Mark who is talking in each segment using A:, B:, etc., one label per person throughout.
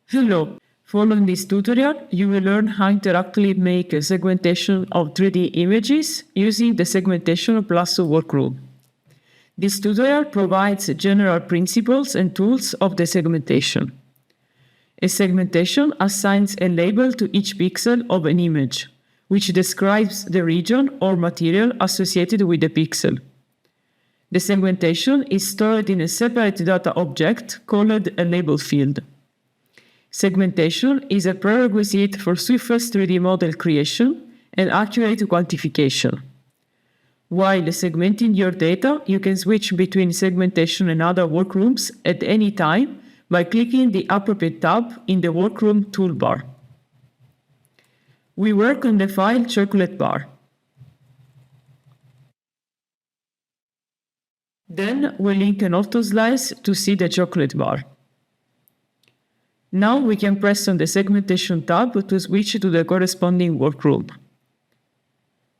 A: Hello. Following this tutorial, you will learn how to interactively make a segmentation of 3D images using the Segmentation Workroom. This tutorial provides general principles and tools of the segmentation. A segmentation assigns a label to each pixel of an image, which describes the region or material associated with the pixel. The segmentation is stored in a separate data object called a label field. Segmentation is a prerequisite for swiftest 3D model creation and accurate quantification. While segmenting your data, you can switch between segmentation and other workrooms at any time by clicking the appropriate tab in the Workroom toolbar. We work on the file chocolate bar. Then we link an auto slice to see the chocolate bar. Now we can press on the Segmentation tab to switch to the corresponding workroom.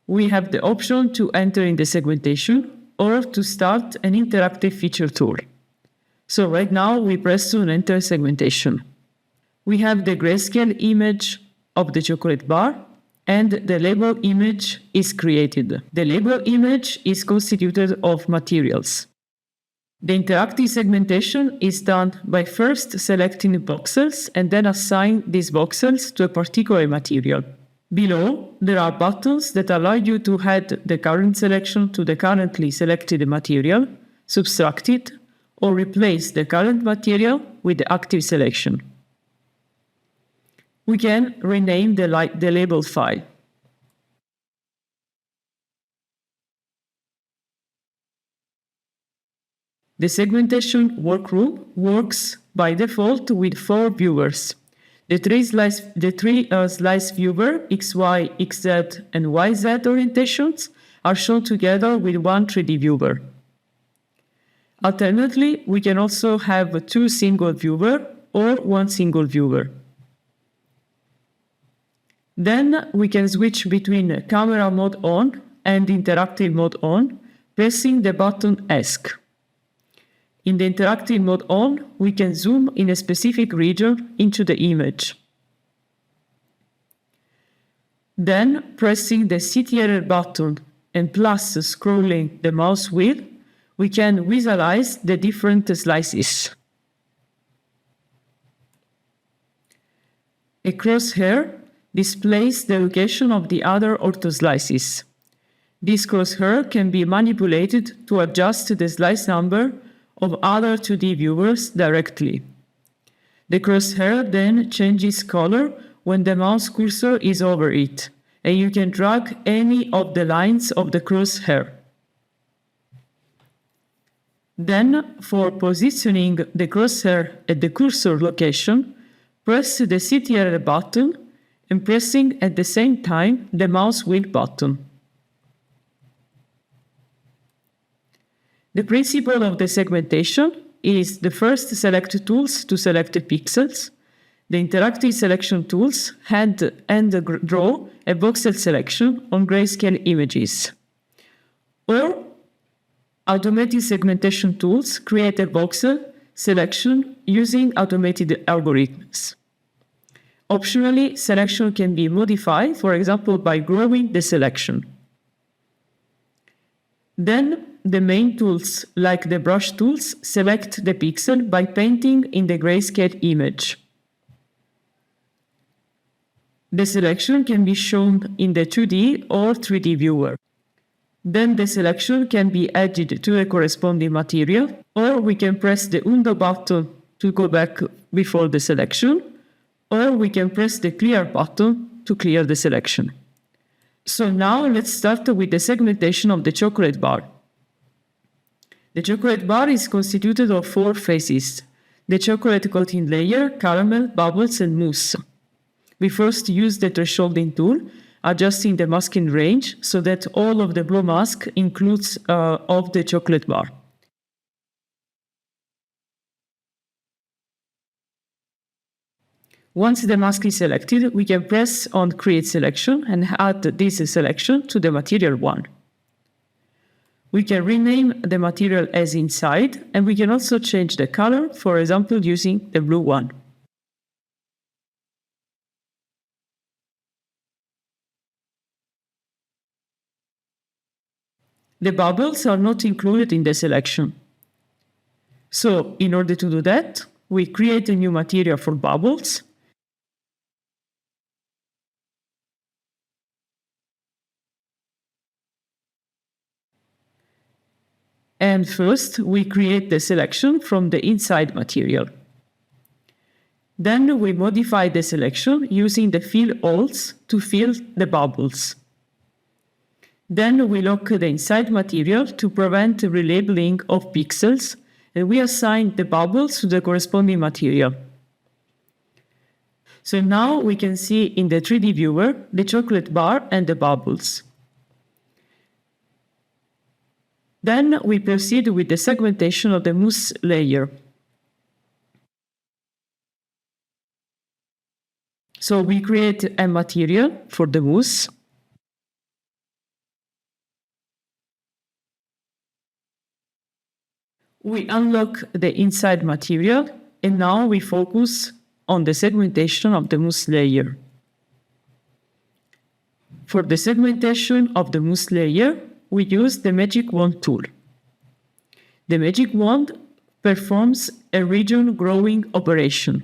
A: We have the option to enter in the segmentation or to start an interactive feature tool. So right now we press on Enter Segmentation. We have the grayscale image of the chocolate bar and the label image is created. The label image is constituted of materials. The interactive segmentation is done by first selecting voxels and then assign these voxels to a particular material. Below, there are buttons that allow you to add the current selection to the currently selected material, subtract it, or replace the current material with the active selection. We can rename the label file. The Segmentation Workroom works by default with 4 viewers. The three slice viewer, XY, XZ, and YZ orientations are shown together with one 3D viewer. Alternately, we can also have 2 single viewer or 1 single viewer. Then we can switch between camera mode on and interactive mode on, pressing the button ESC. In the interactive mode on, we can zoom in a specific region into the image. Then, pressing the CTRL button and plus scrolling the mouse wheel, we can visualize the different slices. A crosshair displays the location of the other ortho slices. This crosshair can be manipulated to adjust the slice number of other 2D viewers directly. The crosshair then changes color when the mouse cursor is over it, and you can drag any of the lines of the crosshair. Then, for positioning the crosshair at the cursor location, press the CTRL button and pressing at the same time the mouse wheel button. The principle of the segmentation is the first select tools to select the pixels, the interactive selection tools and draw a voxel selection on grayscale images. Or automated segmentation tools create a voxel selection using automated algorithms. Optionally, selection can be modified, for example, by growing the selection. Then, the main tools, like the brush tools, select the pixel by painting in the grayscale image. The selection can be shown in the 2D or 3D viewer. Then the selection can be added to a corresponding material, or we can press the undo button to go back before the selection, or we can press the clear button to clear the selection. So now let's start with the segmentation of the chocolate bar. The chocolate bar is constituted of 4 phases: the chocolate coating layer, caramel, bubbles, and mousse. We first use the thresholding tool, adjusting the masking range so that all of the blue mask includes of the chocolate bar. Once the mask is selected, we can press on Create Selection and add this selection to the material 1. We can rename the material as inside, and we can also change the color, for example, using the blue one. the bubbles are not included in the selection. So, in order to do that, we create a new material for bubbles. And first, we create the selection from the inside material. Then we modify the selection using the fill holes to fill the bubbles. Then we lock the inside material to prevent relabeling of pixels, and we assign the bubbles to the corresponding material. So now we can see in the 3D viewer the chocolate bar and the bubbles. Then we proceed with the segmentation of the mousse layer. So we create a material for the mousse. We unlock the inside material, and now we focus on the segmentation of the mousse layer. For the segmentation of the mousse layer, we use the Magic Wand tool. The Magic Wand performs a region growing operation.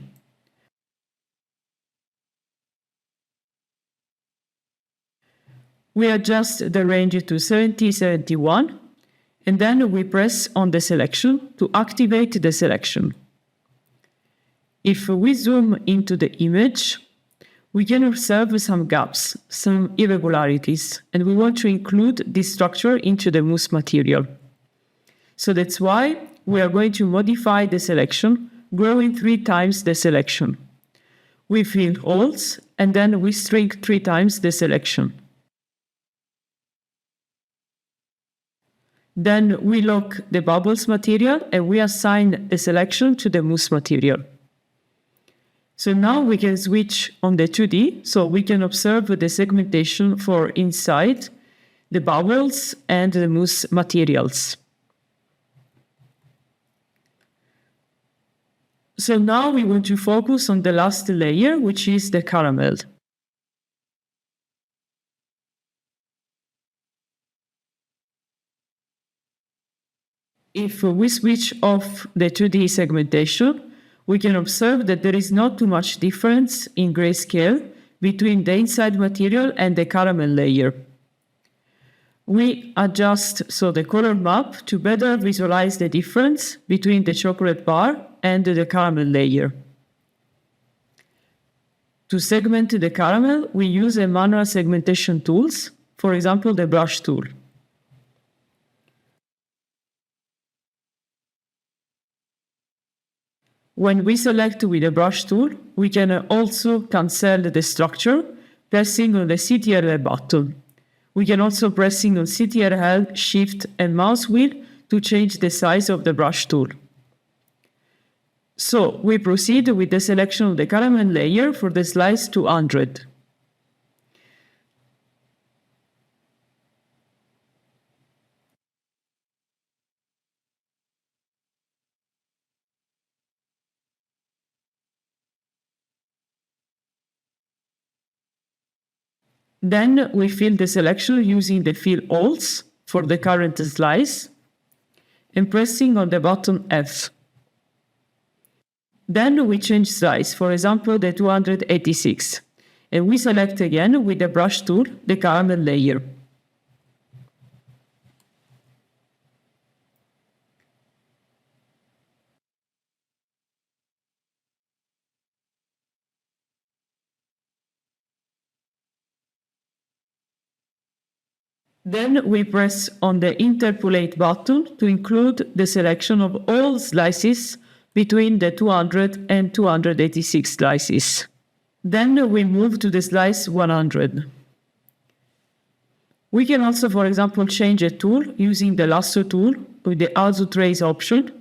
A: We adjust the range to 70-71, and then we press on the selection to activate the selection. If we zoom into the image, we can observe some gaps, some irregularities, and we want to include this structure into the mousse material. So that's why we are going to modify the selection, growing 3 times the selection. We fill holes, and then we shrink 3 times the selection. Then we lock the bubbles material, and we assign the selection to the mousse material. So now we can switch on the 2D, so we can observe the segmentation for inside, the bubbles, and the mousse materials. So now we want to focus on the last layer, which is the caramel. If we switch off the 2D segmentation, we can observe that there is not too much difference in grayscale between the inside material and the caramel layer. We adjust the color map to better visualize the difference between the chocolate bar and the caramel layer. To segment the caramel, we use a manual segmentation tools, for example, the brush tool. When we select with the brush tool, we can also cancel the structure pressing on the CTRL button. We can also pressing on CTRL, Shift and mouse wheel to change the size of the brush tool. So we proceed with the selection of the caramel layer for the slice 200. Then we fill the selection using the fill holes for the current slice and pressing on the button F. Then we change size, for example, the 286, and we select again with the brush tool the caramel layer. Then we press on the Interpolate button to include the selection of all slices between the 200 and 286 slices. Then we move to the slice 100. We can also, for example, change a tool using the lasso tool with the Also Trace option.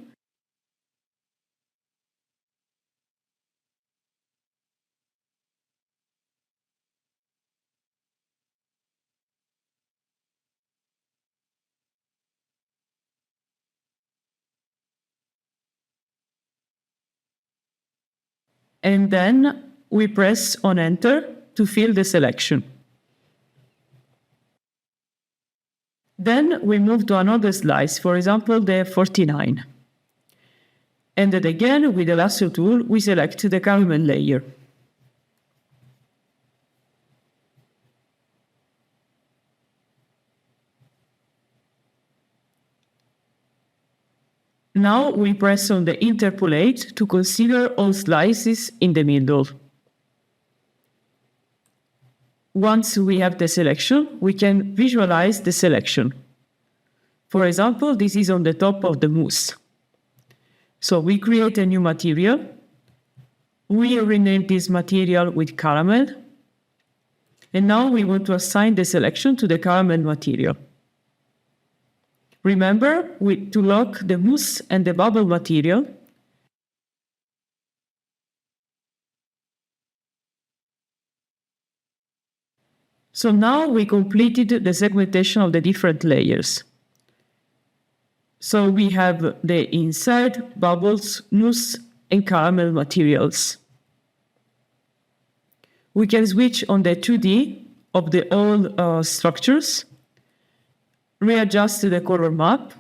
A: And then we press on Enter to fill the selection. Then we move to another slice, for example, the 49. And then again, with the lasso tool, we select the caramel layer. Now we press on the Interpolate to consider all slices in the middle. Once we have the selection, we can visualize the selection. For example, this is on the top of the mousse. So we create a new material. We rename this material with caramel. And now we want to assign the selection to the caramel material. Remember to lock the mousse and the bubble material. So now we completed the segmentation of the different layers. So we have the inside, bubbles, mousse, and caramel materials. We can switch on the 2D of the all structures, readjust the color map.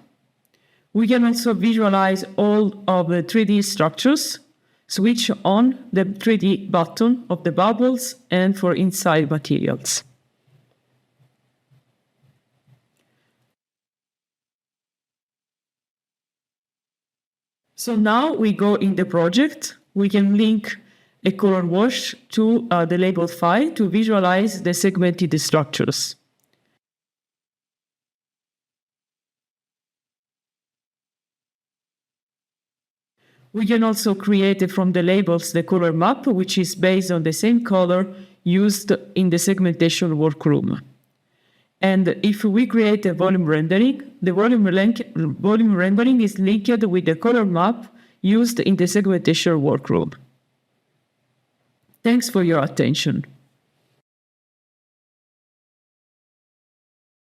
A: We can also visualize all of the 3D structures, switch on the 3D button of the bubbles and for inside materials. So now we go in the project. We can link a color wash to the label file to visualize the segmented structures. We can also create from the labels the color map, which is based on the same color used in the segmentation workroom. And if we create a volume rendering, the volume rendering is linked with the color map used in the segmentation workroom. Thanks for your attention.